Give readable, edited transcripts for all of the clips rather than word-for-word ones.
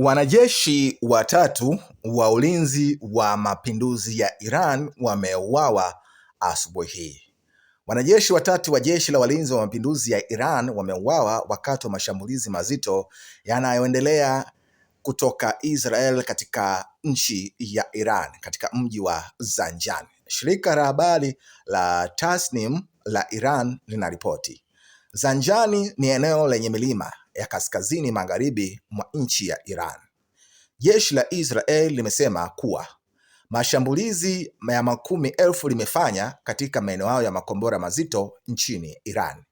Wanajeshi watatu wa ulinzi wa mapinduzi ya Iran wameuawa asubuhi hii. Wanajeshi watatu wa jeshi la walinzi wa mapinduzi ya Iran wameuawa wakati wa mashambulizi mazito yanayoendelea kutoka Israel katika nchi ya Iran katika mji wa Zanjan. Shirika la habari la Tasnim la Iran linaripoti. Zanjani ni eneo lenye milima ya kaskazini magharibi mwa nchi ya Iran. Jeshi la Israel limesema kuwa mashambulizi ya makumi elfu limefanya katika maeneo hayo ya makombora mazito nchini Iran,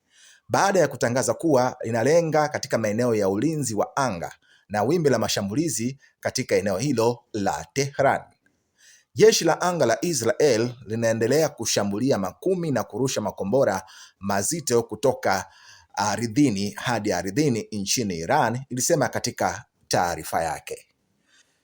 baada ya kutangaza kuwa linalenga katika maeneo ya ulinzi wa anga na wimbi la mashambulizi katika eneo hilo la Tehran. Jeshi la anga la Israel linaendelea kushambulia makumi na kurusha makombora mazito kutoka ardhini hadi ardhini nchini Iran, ilisema katika taarifa yake.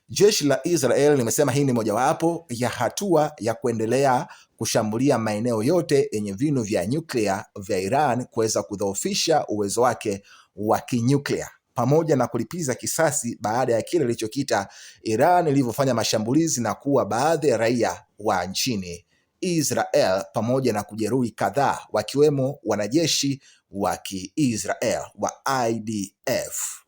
Jeshi la Israel limesema hii ni mojawapo ya hatua ya kuendelea kushambulia maeneo yote yenye vinu vya nyuklia vya Iran kuweza kudhoofisha uwezo wake wa kinyuklia, pamoja na kulipiza kisasi baada ya kile ilichokiita Iran ilivyofanya mashambulizi na kuua baadhi ya raia wa nchini Israel pamoja na kujeruhi kadhaa wakiwemo wanajeshi wa Kiisrael wa IDF.